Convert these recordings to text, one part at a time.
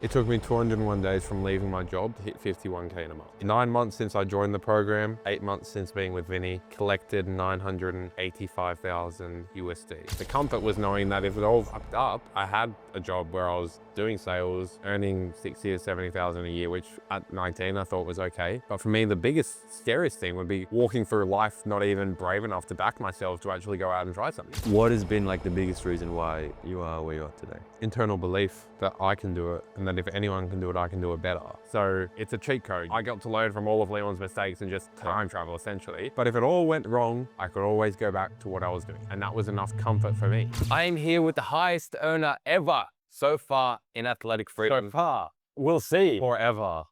It took me 201 days from leaving my job to hit 51K in a month. 9 months since I joined the program, 8 months since being with Vinny, collected 985,000 USD. The comfort was knowing that if it all fucked up, I had a job where I was doing sales, earning 60 or 70,000 a year, which at 19 I thought was okay. But for me, the biggest, scariest thing would be walking through life not even brave enough to back myself to actually go out and try something. What has been like the biggest reason why you are where you are today? Internal belief that I can do it, and that if anyone can do it, I can do it better. So it's a cheat code. I got to learn from all of Leon's mistakes and just time travel essentially. But if it all went wrong, I could always go back to what I was doing. And that was enough comfort for me. I am here with the highest earner ever so far in athletic freedom. So far, We'll see. forever,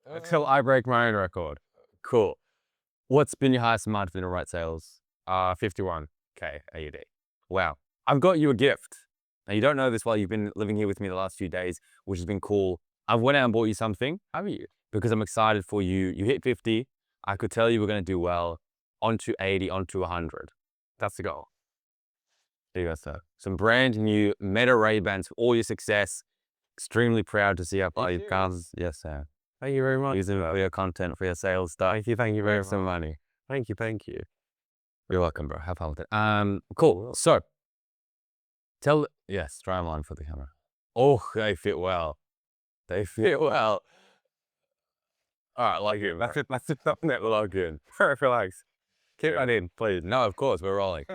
until I break my own record. Cool. What's been your highest amount in right sales? 51K AUD. Wow. I've got you a gift. Now, you don't know this while you've been living here with me the last few days, which has been cool. I've went out and bought you something. Have you? Because I'm excited for you. You hit 50. I could tell you were going to do well. Onto 80, onto 100. That's the goal. There you go, sir. Some brand new Meta Ray-Bans for all your success. Extremely proud to see how far you've come. Yes, sir. Thank you very much. Using it for your content, for your sales stuff. Thank you very much. Some money. Thank you. You're welcome, bro. Have fun with it. Cool. So, yes, try them on for the camera. Oh, they fit well. They fit well. All right, like it. That's the thumbnail. Log in. Relax. Keep that in, please. No, of course, we're rolling.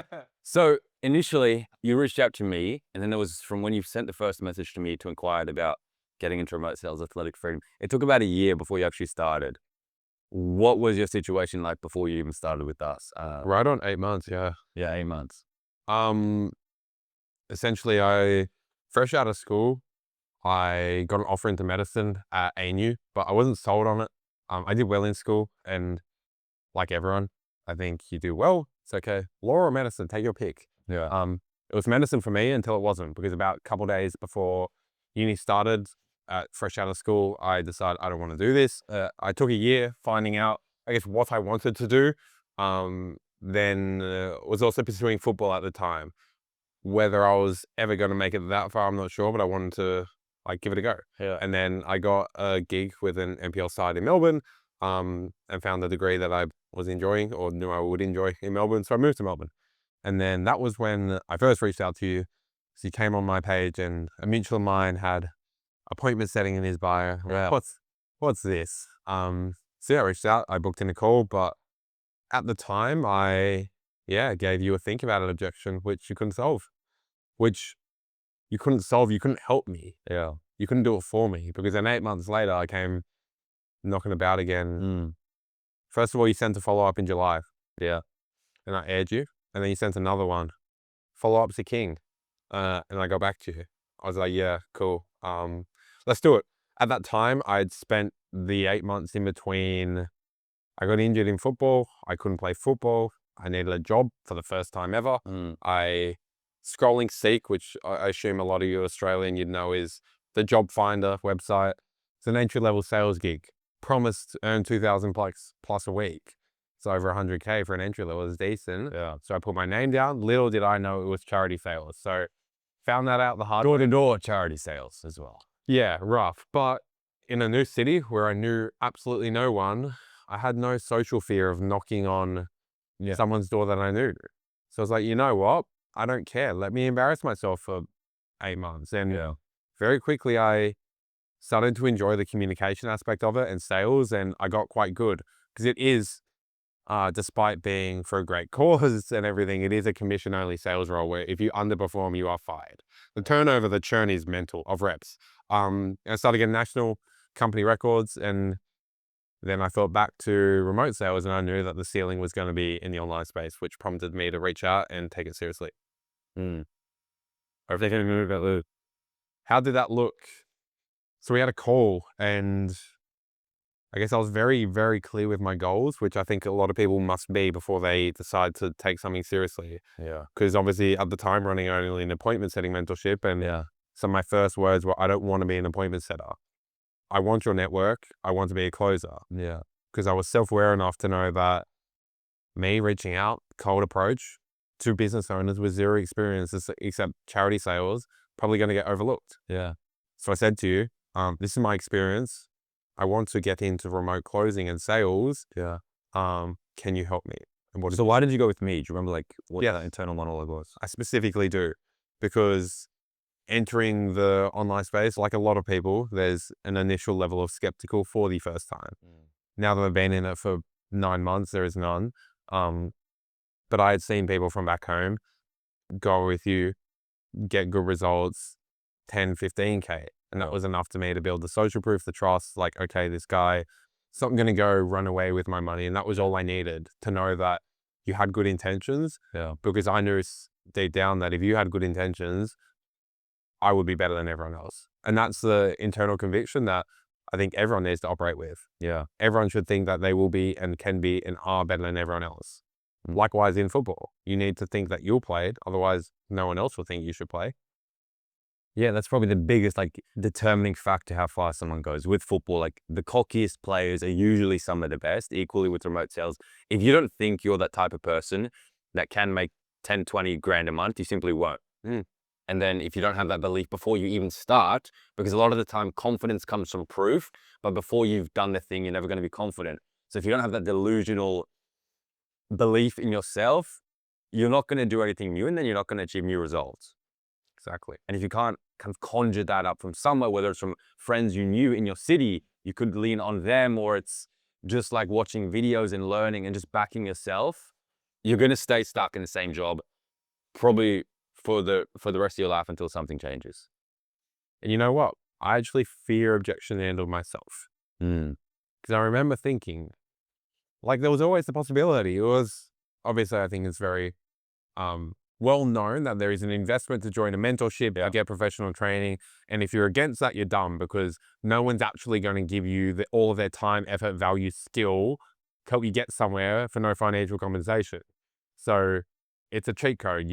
So, initially, you reached out to me, and then it was from when you sent the first message to me to inquire about getting into remote sales, athletic freedom. It took about a year before you actually started. What was your situation like before you even started with us? Right on 8 months, yeah. Yeah, 8 months. Essentially, fresh out of school, I got an offer into medicine at ANU, but I wasn't sold on it. I did well in school, and like everyone, I think you do well, it's okay. Law or medicine, take your pick. Yeah. It was medicine for me until it wasn't, because about a couple of days before uni started, fresh out of school, I decided I don't want to do this. I took a year finding out, I guess, what I wanted to do. Then was also pursuing football at the time. Whether I was ever going to make it that far, I'm not sure, but I wanted to give it a go. Yeah. And then I got a gig with an NPL side in Melbourne, and found the degree that I was enjoying or knew I would enjoy in Melbourne. So I moved to Melbourne. And then that was when I first reached out to you. So you came on my page, and a mutual of mine had appointment setting in his bio. Wow. What's this? So yeah, I reached out, I booked in a call, but at the time I gave you a think about it objection, which you couldn't solve. You couldn't help me. Yeah. You couldn't do it for me, because then 8 months later I came knocking about again. First of all, you sent a follow-up in July. Yeah. And I aired you. And then you sent another one. Follow-up's a king. And I got back to you. I was like, yeah, cool. Let's do it. At that time, I'd spent the 8 months in between. I got injured in football. I couldn't play football. I needed a job for the first time ever. I scrolling Seek, which I assume a lot of you Australian you'd know is the job finder website. It's an entry-level sales gig. Promised to earn 2,000 plus a week. It's over 100K for an entry level. It's decent. Yeah. So I put my name down. Little did I know it was charity sales. So found that out the hard way. Door-to-door charity sales as well. Yeah, rough. But in a new city where I knew absolutely no one, I had no social fear of knocking on someone's door that I knew. So I was like, you know what? I don't care. Let me embarrass myself for 8 months. And very quickly, I started to enjoy the communication aspect of it and sales. And I got quite good, because it is, despite being for a great cause and everything, it is a commission-only sales role where if you underperform, you are fired. The turnover, the churn is mental of reps. I started getting national company records, and then I thought back to remote sales, and I knew that the ceiling was going to be in the online space, which prompted me to reach out and take it seriously. Or if they can move that loop. How did that look? So we had a call, and I guess I was very, very clear with my goals, which I think a lot of people must be before they decide to take something seriously. Yeah. Because obviously at the time running only an appointment setting mentorship, and so my first words were, I don't want to be an appointment setter. I want your network. I want to be a closer. Yeah. Because I was self-aware enough to know that me reaching out, cold approach to business owners with zero experience except charity sales, probably going to get overlooked. Yeah. So I said to you, this is my experience. I want to get into remote closing and sales. Yeah. Can you help me? And So why did you go with me? Do you remember like what Yes. that internal monologue was? I specifically do, because entering the online space, like a lot of people, there's an initial level of skeptical for the first time. Now that I've been in it for 9 months, there is none. But I had seen people from back home go with you, get good results, 10, 15K. And that was enough to me to build the social proof, the trust, like, okay, this guy, it's not going to go run away with my money. And that was all I needed to know that you had good intentions. Yeah. Because I knew deep down that if you had good intentions, I would be better than everyone else. And that's the internal conviction that I think everyone needs to operate with. Yeah. Everyone should think that they will be and can be and are better than everyone else. Likewise in football, you need to think that you'll play it. Otherwise, no one else will think you should play. Yeah, that's probably the biggest like determining factor how far someone goes with football. Like the cockiest players are usually some of the best, equally with remote sales. If you don't think you're that type of person that can make 10, 20 grand a month, you simply won't. And then if you don't have that belief before you even start, because a lot of the time confidence comes from proof, but before you've done the thing, you're never going to be confident. So if you don't have that delusional belief in yourself, you're not going to do anything new, and then you're not going to achieve new results. Exactly. And if you can't kind of conjure that up from somewhere, whether it's from friends you knew in your city, you could lean on them, or it's just like watching videos and learning and just backing yourself, you're going to stay stuck in the same job probably for the rest of your life until something changes. And you know what? I actually fear objection handled myself. Because I remember thinking, like, there was always the possibility. It was, obviously, I think it's very well known that there is an investment to join a mentorship, to get professional training. And if you're against that, you're dumb, because no one's actually going to give you all of their time, effort, value, skill, help you get somewhere for no financial compensation. So it's a cheat code.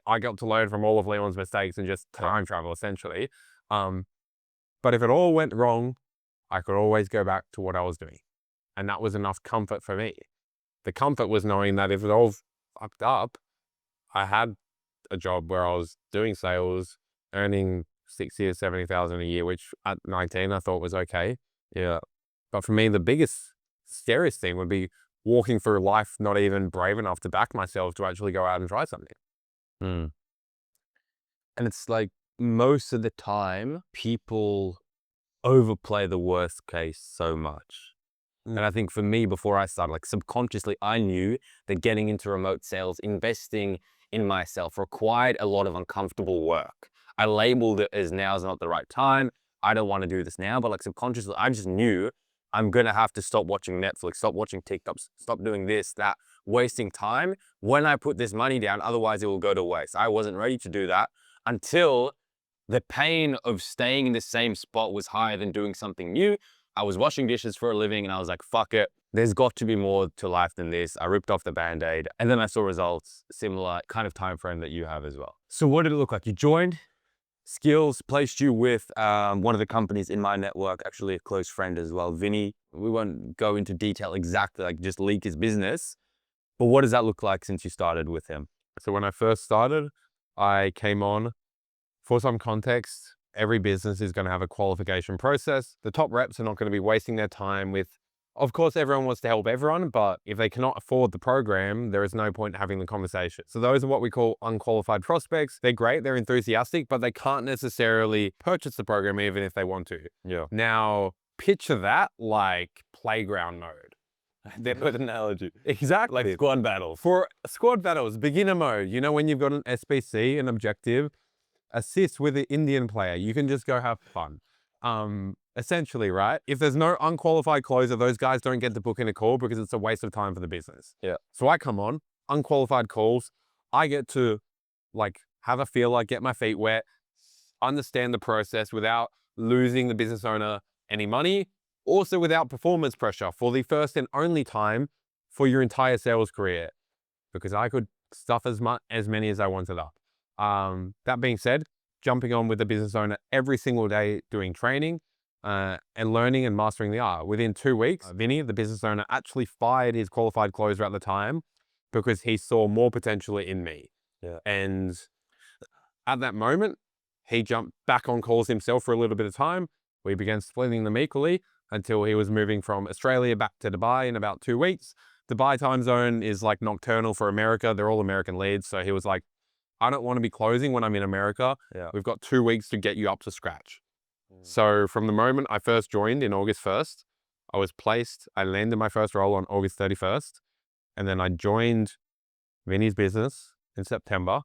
I got to learn from all of Leon's mistakes and just time travel, essentially. But if it all went wrong, I could always go back to what I was doing. And that was enough comfort for me. The comfort was knowing that if it all fucked up, I had a job where I was doing sales, earning 60 or 70,000 a year, which at 19 I thought was okay. Yeah. But for me, the biggest, scariest thing would be walking through life not even brave enough to back myself to actually go out and try something. And it's like most of the time, people overplay the worst case so much. And I think for me, before I started, like subconsciously, I knew that getting into remote sales, investing in myself required a lot of uncomfortable work. I labeled it as now's not the right time. I don't want to do this now, but like subconsciously, I just knew I'm going to have to stop watching Netflix, stop watching TikToks, stop doing this, that, wasting time when I put this money down. Otherwise, it will go to waste. I wasn't ready to do that until the pain of staying in the same spot was higher than doing something new. I was washing dishes for a living and I was like, fuck it. There's got to be more to life than this. I ripped off the Band-Aid and then I saw results, similar kind of time frame that you have as well. So what did it look like? You joined, skills placed you with one of the companies in my network, actually a close friend as well, Vinny. We won't go into detail exactly, like just leak his business. But what does that look like since you started with him? So when I first started, I came on. For some context, every business is going to have a qualification process. The top reps are not going to be wasting their time with, of course, everyone wants to help everyone, but if they cannot afford the program, there is no point having the conversation. So those are what we call unqualified prospects. They're great, they're enthusiastic, but they can't necessarily purchase the program even if they want to. Yeah. Now, picture that like playground mode. They put an analogy. Exactly. Like squad battles. For squad battles, beginner mode, you know, when you've got an SPC, an objective, assist with the Indian player, you can just go have fun. Essentially, right? If there's no unqualified closer, those guys don't get to book in a call because it's a waste of time for the business. Yeah. So I come on, unqualified calls. I get to like have a feel, like get my feet wet, understand the process without losing the business owner any money, also without performance pressure for the first and only time for your entire sales career, because I could stuff as many as I wanted up. That being said, jumping on with the business owner every single day, doing training and learning and mastering the art. Within 2 weeks, Vinny, the business owner, actually fired his qualified closer at the time because he saw more potential in me. Yeah. And at that moment, he jumped back on calls himself for a little bit of time. We began splitting them equally until he was moving from Australia back to Dubai in about 2 weeks. Dubai time zone is like nocturnal for America. They're all American leads. So he was like, I don't want to be closing when I'm in America. Yeah. We've got 2 weeks to get you up to scratch. So from the moment I first joined in August 1st, I landed my first role on August 31st. And then I joined Vinny's business in September.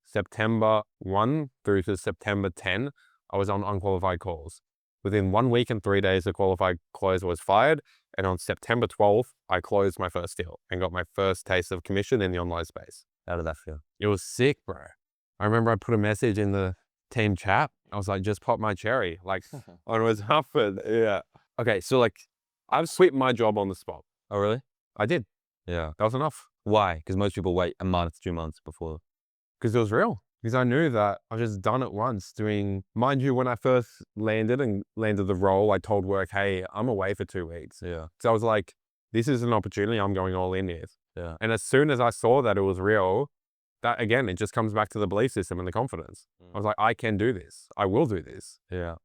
September 1 through to September 10, I was on unqualified calls. Within 1 week and 3 days, the qualified closer was fired. And on September 12th, I closed my first deal and got my first taste of commission in the online space. How did that feel? It was sick, bro. I remember I put a message in the team chat. I was like, just pop my cherry. Like, on what's happened. Yeah. Okay, so like, I've quit my job on the spot. oh really? I did. Yeah. That was enough. Why? Because most people wait a month, 2 months before. Because it was real. Because I knew that I just done it once doing, mind you, when I first landed the role, I told work, hey, I'm away for 2 weeks. Yeah. So I was like, this is an opportunity I'm going all in with. Yeah. And as soon as I saw that it was real, that again, it just comes back to the belief system and the confidence. I was like, I can do this. I will do this. Yeah.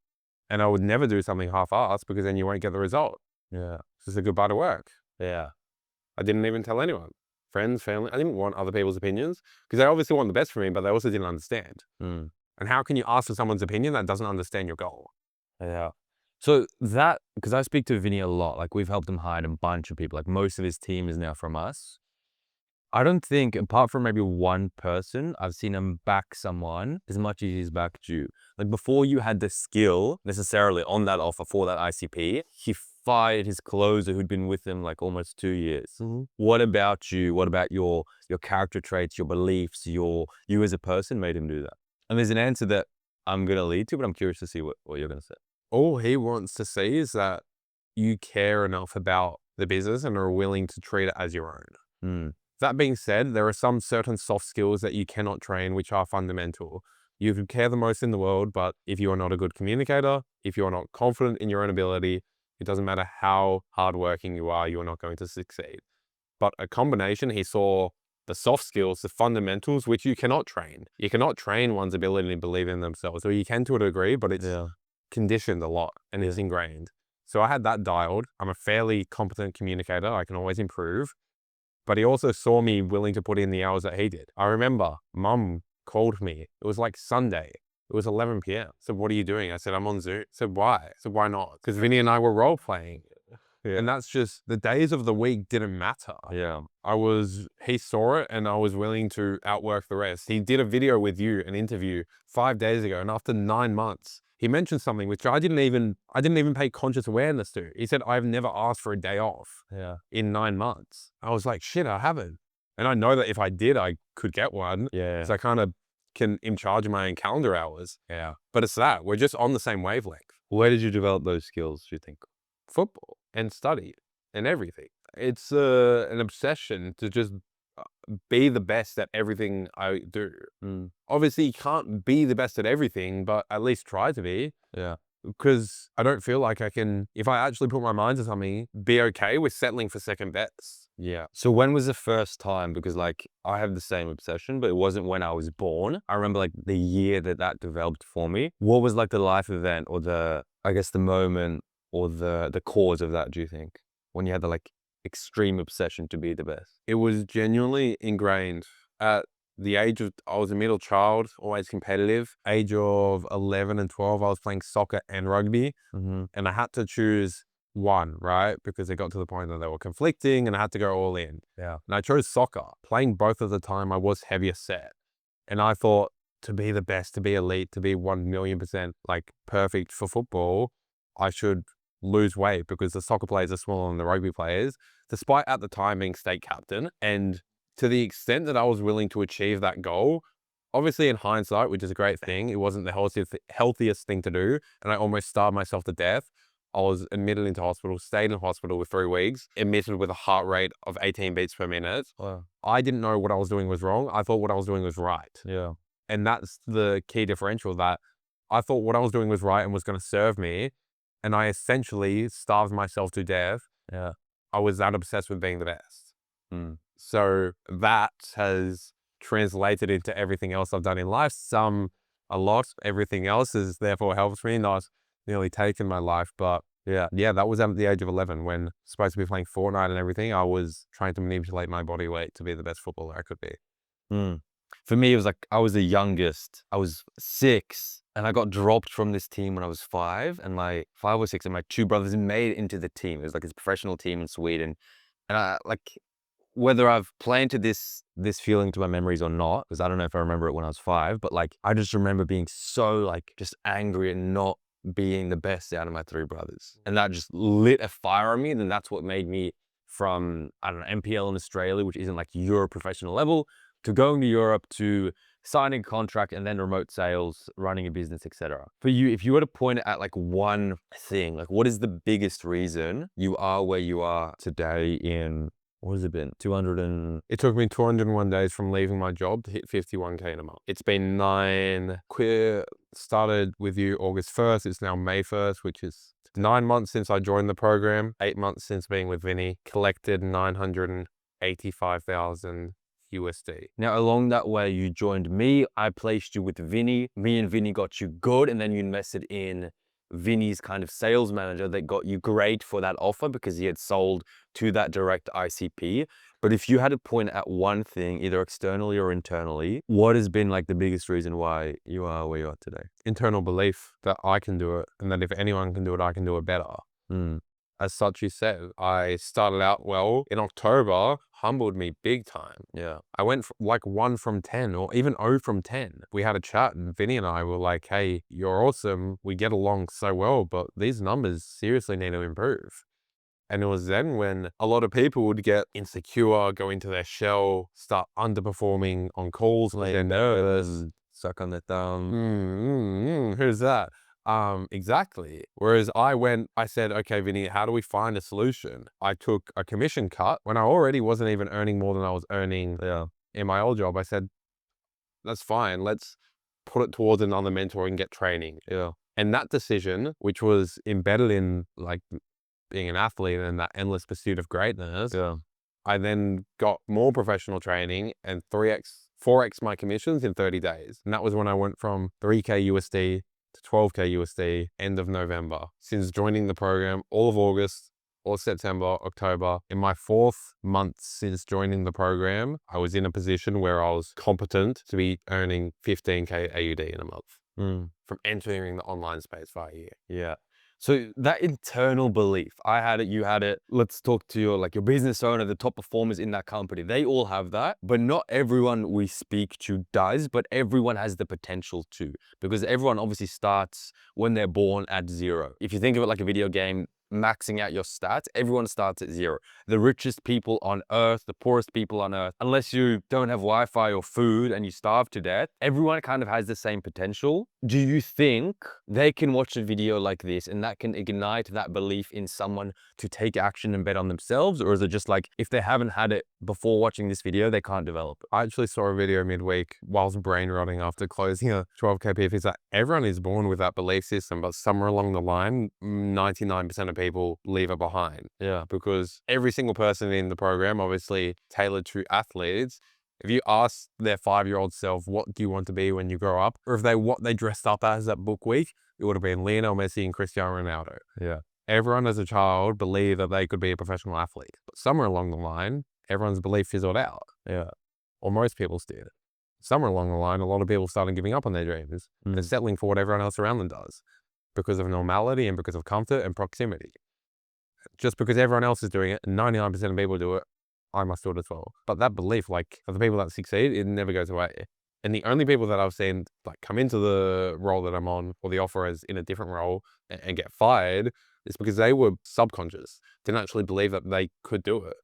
And I would never do something half-assed because then you won't get the result. Yeah. It's just a goodbye to work. Yeah. I didn't even tell anyone. Friends, family. I didn't want other people's opinions because they obviously want the best for me, but they also didn't understand. And how can you ask for someone's opinion that doesn't understand your goal? Yeah. So that, because I speak to Vinny a lot, like we've helped him hire a bunch of people, like most of his team is now from us. I don't think, apart from maybe one person, I've seen him back someone as much as he's backed you. Like before you had the skill necessarily on that offer for that ICP, he fired his closer who'd been with him like almost 2 years. What about you? What about your character traits, your beliefs, you as a person made him do that? And there's an answer that I'm going to lead to, but I'm curious to see what you're going to say. All he wants to see is that you care enough about the business and are willing to treat it as your own. That being said, there are some certain soft skills that you cannot train, which are fundamental. You can care the most in the world, but if you are not a good communicator, if you are not confident in your own ability, it doesn't matter how hardworking you are not going to succeed. But a combination, he saw the soft skills, the fundamentals, which you cannot train. You cannot train one's ability to believe in themselves, or you can to a degree, but it's conditioned a lot and it's ingrained. So I had that dialed. I'm a fairly competent communicator. I can always improve. But he also saw me willing to put in the hours that he did. I remember Mum called me. It was like Sunday. It was 11 p.m. I said, what are you doing? I said, I'm on Zoom. I said, why? I said, why not? Because Vinny and I were role playing. And that's just, the days of the week didn't matter. He saw it and I was willing to outwork the rest. He did a video with you, an interview 5 days ago. And after 9 months, he mentioned something which I didn't even pay conscious awareness to. He said, I've never asked for a day off in 9 months. I was like, shit, I haven't. And I know that if I did, I could get one. So I kind of can in charge of my own calendar hours. But it's that, we're just on the same wavelength. Where did you develop those skills, do you think? Football and study and everything. It's an obsession to just be the best at everything I do. Obviously, you can't be the best at everything, but at least try to be. Because I don't feel like I can, if I actually put my mind to something, be okay with settling for second best. So when was the first time? Because like I have the same obsession, but it wasn't when I was born. I remember like the year that developed for me. What was like the life event or the moment or the cause of that, do you think? When you had the like extreme obsession to be the best? It was genuinely ingrained. At the age of, I was a middle child, always competitive. Age of 11 and 12, I was playing soccer and rugby. And I had to choose one, right? Because it got to the point that they were conflicting and I had to go all in. And I chose soccer. Playing both at the time, I was heavier set. And I thought, to be the best, to be elite, to be 1,000,000% like perfect for football, I should lose weight because the soccer players are smaller than the rugby players, despite at the time being state captain. And to the extent that I was willing to achieve that goal, obviously in hindsight, which is a great thing, it wasn't the healthiest thing to do. And I almost starved myself to death. I was admitted into hospital, stayed in hospital for 3 weeks, admitted with a heart rate of 18 beats per minute. I didn't know what I was doing was wrong. I thought what I was doing was right. And that's the key differential, that I thought what I was doing was right and was going to serve me. And I essentially starved myself to death. I was that obsessed with being the best. So that has translated into everything else I've done in life. A lot. Everything else has therefore helped me not nearly taken my life. But yeah, that was at the age of 11 when supposed to be playing Fortnite and everything. I was trying to manipulate my body weight to be the best footballer I could be. Mm. For me, it was like I was the youngest. I was 6, and I got dropped from this team when I was 5, and my 5 or 6 and my 2 brothers made it into the team. It was like this professional team in Sweden, and I like whether I've planted this feeling to my memories or not, because I don't know if I remember it when I was 5, but like I just remember being so like just angry and not being the best out of my 3 brothers, and that just lit a fire on me. And then that's what made me from, I don't know, MPL in Australia, which isn't like your professional level, to going to Europe, to signing a contract, and then remote sales, running a business, etc. For you, if you were to point at like one thing, like what is the biggest reason you are where you are today in, what has it been? It took me 201 days from leaving my job to hit 51K in a month. It's been 9, started with you August 1st. It's now May 1st, which is 9 months since I joined the program, 8 months since being with Vinny, collected 985,000 USD. Now, along that way, you joined me. I placed you with Vinny. Me and Vinny got you good, and then you invested in Vinny's kind of sales manager that got you great for that offer because he had sold to that direct ICP. But if you had to point at one thing, either externally or internally, what has been like the biggest reason why you are where you are today? Internal belief that I can do it, and that if anyone can do it, I can do it better. As such, you said, I started out well in October, humbled me big time. Yeah. I went like 1 from 10 or even 0 from 10. We had a chat and Vinny and I were like, hey, you're awesome. We get along so well, but these numbers seriously need to improve. And it was then when a lot of people would get insecure, go into their shell, start underperforming on calls, like they're nervous, Suck on the thumb. Who's that? Exactly. Whereas I said, okay, Vinny, how do we find a solution? I took a commission cut when I already wasn't even earning more than I was earning in my old job. I said, that's fine. Let's put it towards another mentor and get training. Yeah. And that decision, which was embedded in like being an athlete and that endless pursuit of greatness, I then got more professional training and 4x my commissions in 30 days. And that was when I went from 3K USD to 12K USD end of November. Since joining the program, all of August, all of September, October, in my 4th month since joining the program, I was in a position where I was competent to be earning 15K AUD in a month from entering the online space for a year. Yeah. So that internal belief, I had it, you had it. Let's talk to your business owner, the top performers in that company. They all have that, but not everyone we speak to does, but everyone has the potential to, because everyone obviously starts when they're born at 0. If you think of it like a video game, maxing out your stats, everyone starts at 0. The richest people on earth, the poorest people on earth, unless you don't have Wi-Fi or food and you starve to death, everyone kind of has the same potential. Do you think they can watch a video like this and that can ignite that belief in someone to take action and bet on themselves? Or is it just like, if they haven't had it before watching this video, they can't develop it? I actually saw a video midweek whilst brain rotting after closing a 12K PF. It's like everyone is born with that belief system, but somewhere along the line, 99% of people leave it behind. Yeah. Because every single person in the program, obviously tailored to athletes, if you ask their 5-year-old self, what do you want to be when you grow up? Or if what they dressed up as that book week, it would have been Lionel Messi and Cristiano Ronaldo. Yeah. Everyone as a child believed that they could be a professional athlete. But somewhere along the line, everyone's belief fizzled out. Yeah. Or most people's did. Somewhere along the line, a lot of people started giving up on their dreams and settling for what everyone else around them does because of normality and because of comfort and proximity. Just because everyone else is doing it, 99% of people do it, I must do it as well. But that belief, like, of the people that succeed, it never goes away. And the only people that I've seen like come into the role that I'm on, or the offer as in a different role, and get fired, is because they were subconscious, didn't actually believe that they could do it.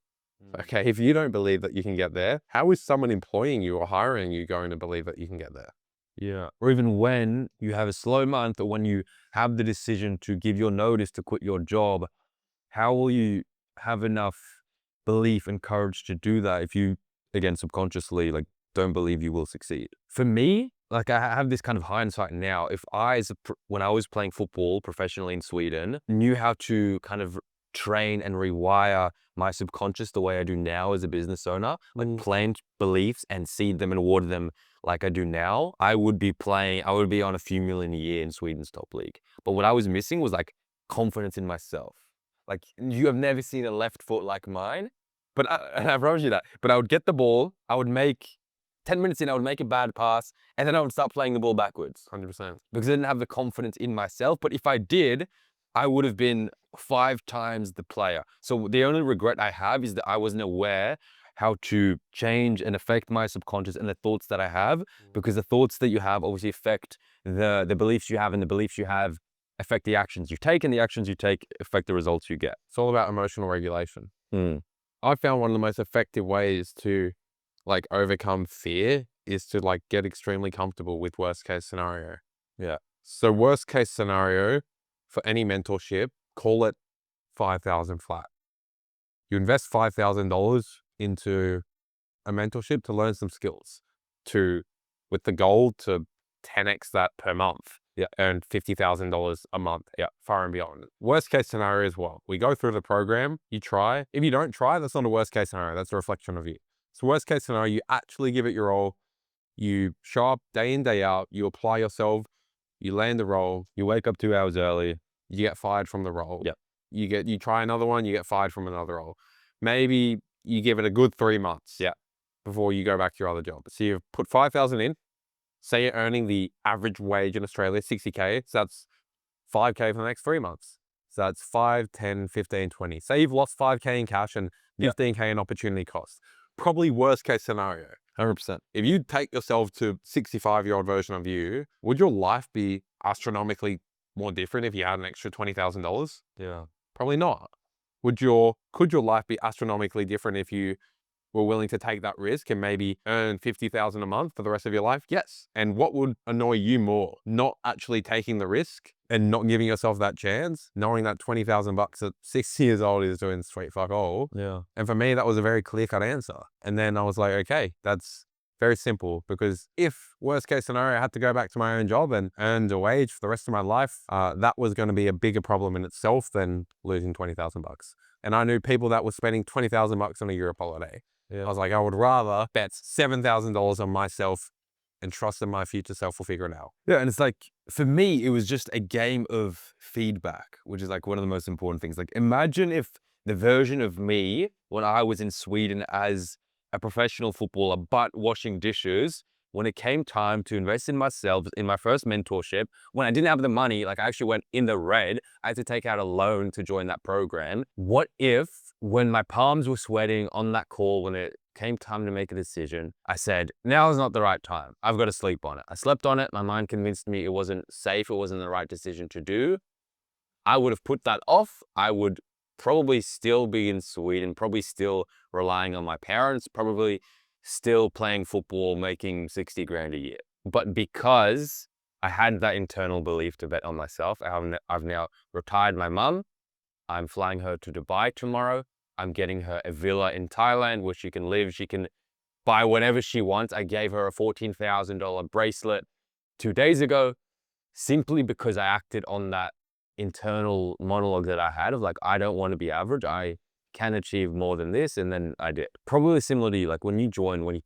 Okay, if you don't believe that you can get there, how is someone employing you or hiring you going to believe that you can get there? Yeah. Or even when you have a slow month, or when you have the decision to give your notice to quit your job, how will you have enough belief and courage to do that if you, again, subconsciously, like, don't believe you will succeed? For me, like, I have this kind of hindsight now. If I, when I was playing football professionally in Sweden, knew how to kind of train and rewire my subconscious the way I do now as a business owner, like plant beliefs and seed them and water them like I do now, I would be on a few million a year in Sweden's top league. But what I was missing was like confidence in myself. Like, you have never seen a left foot like mine, but I promise you that. But I would get the ball, I would make 10 minutes in, I would make a bad pass, and then I would start playing the ball backwards. 100%. Because I didn't have the confidence in myself. But if I did, I would have been 5 times the player. So the only regret I have is that I wasn't aware how to change and affect my subconscious and the thoughts that I have, because the thoughts that you have obviously affect the beliefs you have, and the beliefs you have affect the actions you take, and the actions you take affect the results you get. It's all about emotional regulation. I found one of the most effective ways to like overcome fear is to like get extremely comfortable with worst case scenario. Yeah. So worst case scenario for any mentorship, call it 5,000 flat. You invest $5,000 into a mentorship to learn some skills, with the goal to 10x that per month. Yeah. Earn $50,000 a month. Yeah. Far and beyond. Worst case scenario as well. We go through the program, you try. If you don't try, that's not a worst case scenario. That's a reflection of you. So worst case scenario, you actually give it your all. You show up day in, day out. You apply yourself. You land the role. You wake up 2 hours early. You get fired from the role. Yeah. You try another one. You get fired from another role. Maybe you give it a good 3 months. Yeah. Before you go back to your other job. So you've put 5,000 in. Say you're earning the average wage in Australia, 60K. So that's 5K for the next 3 months. So that's 5, 10, 15, 20. Say you've lost 5K in cash and 15K in opportunity cost. Probably worst case scenario. 100%. If you take yourself to 65-year-old version of you, would your life be astronomically more different if you had an extra $20,000? Yeah. Probably not. Could your life be astronomically different if you were willing to take that risk and maybe earn $50,000 a month for the rest of your life? Yes. And what would annoy you more? Not actually taking the risk and not giving yourself that chance, knowing that $20,000 at 60 years old is doing sweet fuck all. Yeah. And for me, that was a very clear-cut answer. And then I was like, okay, that's very simple, because if worst case scenario, I had to go back to my own job and earn a wage for the rest of my life, that was going to be a bigger problem in itself than losing $20,000. And I knew people that were spending $20,000 on a Europe holiday. Yeah. I was like, I would rather bet $7,000 on myself and trust that my future self will figure it out. Yeah, and it's like, for me, it was just a game of feedback, which is like one of the most important things. Like, imagine if the version of me when I was in Sweden as a professional footballer, but washing dishes, when it came time to invest in myself, in my first mentorship, when I didn't have the money, like I actually went in the red, I had to take out a loan to join that program. What if, when my palms were sweating on that call, when it came time to make a decision, I said, now is not the right time. I've got to sleep on it. I slept on it. My mind convinced me it wasn't safe. It wasn't the right decision to do. I would have put that off. I would probably still be in Sweden, probably still relying on my parents, probably still playing football, making 60 grand a year. But because I had that internal belief to bet on myself, I've now retired my mum. I'm flying her to Dubai tomorrow. I'm getting her a villa in Thailand where she can live. She can buy whatever she wants. I gave her a $14,000 bracelet 2 days ago, simply because I acted on that internal monologue that I had of like, I don't want to be average. I can achieve more than this. And then I did. Probably similar to you, like when you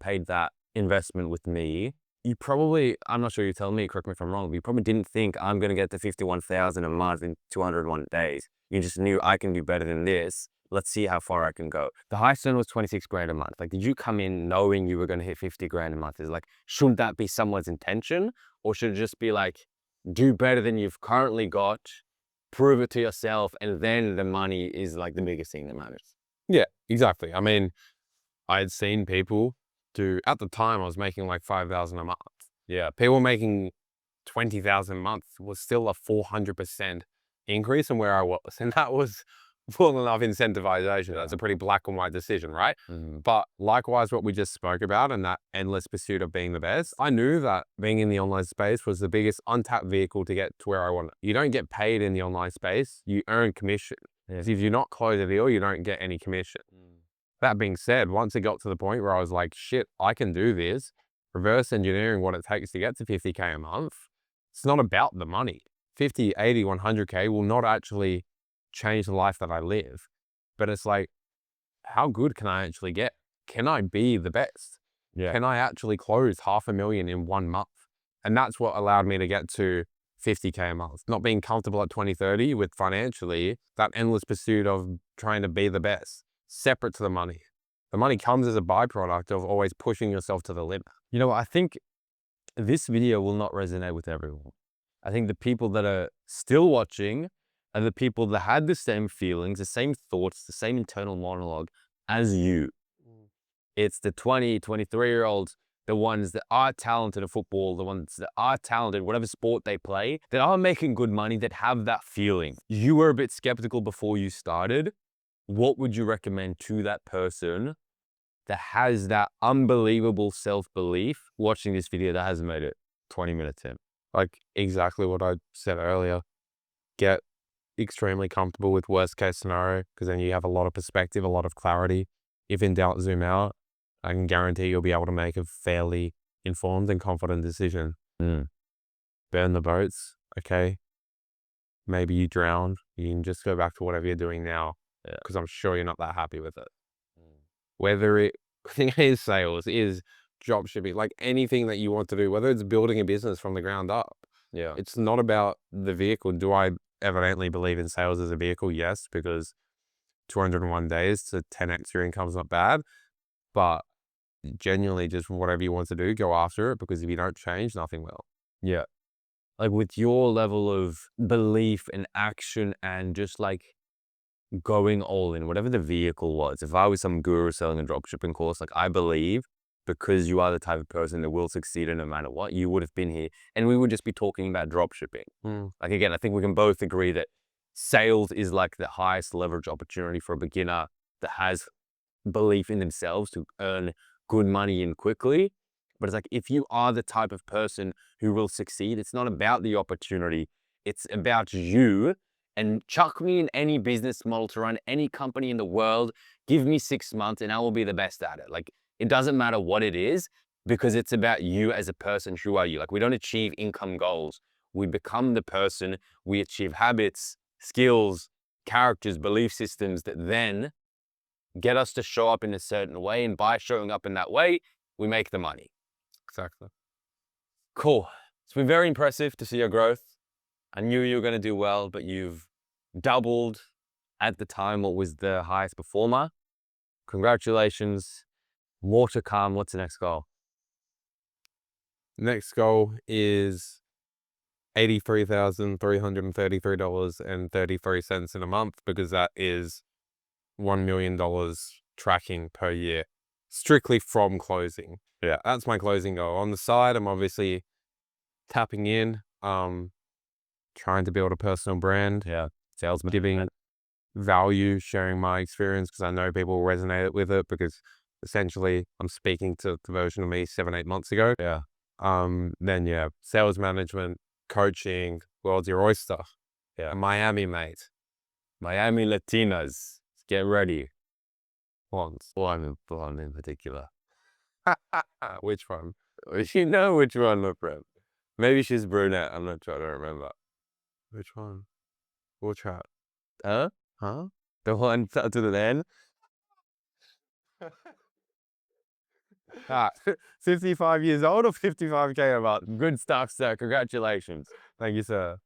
paid that investment with me, you probably, I'm not sure, you tell me, correct me if I'm wrong, but you probably didn't think I'm going to get to 51,000 a month in 201 days. You just knew I can do better than this. Let's see how far I can go. The highest earn was 26 grand a month. Like, did you come in knowing you were going to hit 50 grand a month? Is like, should that be someone's intention? Or should it just be like, do better than you've currently got, prove it to yourself, and then the money is like the biggest thing that matters? Yeah, exactly. I mean, I had seen people do, at the time I was making like 5,000 a month. Yeah. People making 20,000 a month was still a 400% increase from where I was. And that was full enough incentivization. That's a pretty black and white decision, right? But likewise, what we just spoke about and that endless pursuit of being the best, I knew that being in the online space was the biggest untapped vehicle to get to where I wanted. You don't get paid in the online space, you earn commission. Yeah. If you not close a deal, you don't get any commission. That being said, once it got to the point where I was like, shit, I can do this, reverse engineering what it takes to get to 50K a month, it's not about the money. 50, 80, 100K will not actually change the life that I live. But it's like, how good can I actually get? Can I be the best? Yeah. Can I actually close $500,000 in 1 month? And that's what allowed me to get to 50K a month. Not being comfortable at 20, 30 with financially, that endless pursuit of trying to be the best, separate to the money. The money comes as a byproduct of always pushing yourself to the limit. You know, I think this video will not resonate with everyone. I think the people that are still watching are the people that had the same feelings, the same thoughts, the same internal monologue as you. It's the 20, 23-year-olds, the ones that are talented at football, the ones that are talented, whatever sport they play, that are making good money, that have that feeling. You were a bit skeptical before you started. What would you recommend to that person that has that unbelievable self-belief watching this video that hasn't made it 20 minutes in? Like exactly what I said earlier. Get extremely comfortable with worst case scenario, because then you have a lot of perspective, a lot of clarity. If in doubt, zoom out. I can guarantee you'll be able to make a fairly informed and confident decision. Burn the boats, okay? Maybe you drown. You can just go back to whatever you're doing now, because I'm sure you're not that happy with it. Whether it is sales, is drop shipping, like anything that you want to do, whether it's building a business from the ground up. Yeah. It's not about the vehicle. Do I evidently believe in sales as a vehicle? Yes, because 201 days to 10x your income is not bad. But genuinely, just whatever you want to do, go after it, because if you don't change, nothing will. Yeah. Like with your level of belief and action and just like going all in, whatever the vehicle was. If I was some guru selling a dropshipping course, like I believe because you are the type of person that will succeed no matter what, you would have been here and we would just be talking about dropshipping. Like again, I think we can both agree that sales is like the highest leverage opportunity for a beginner that has belief in themselves to earn good money in quickly. But it's like, if you are the type of person who will succeed, it's not about the opportunity. It's about you. And chuck me in any business model to run any company in the world. Give me 6 months and I will be the best at it. Like, it doesn't matter what it is, because it's about you as a person. Who are you? Like, we don't achieve income goals. We become the person. We achieve habits, skills, characters, belief systems that then get us to show up in a certain way. And by showing up in that way, we make the money. Exactly. Cool. It's been very impressive to see your growth. I knew you were going to do well, but you've doubled at the time what was the highest performer. Congratulations. More to come. What's the next goal? Next goal is $83,333.33 in a month, because that is $1 million tracking per year, strictly from closing. Yeah. That's my closing goal. On the side, I'm obviously tapping in, trying to build a personal brand. Yeah. Salesman. Giving value, sharing my experience, because I know people will resonate with it, because essentially I'm speaking to the version of me 7-8 months ago. Yeah. Then yeah, sales management, coaching, world's your oyster. Yeah. Miami, mate. Miami Latinas. Get ready. Once. One in particular. Which one? You know which one, my friend. Maybe she's brunette. I'm not trying to remember. Which one? We'll chat. Huh? Huh? The one to the end? 55 years old or 55K a month? Good stuff, sir. Congratulations. Thank you, sir.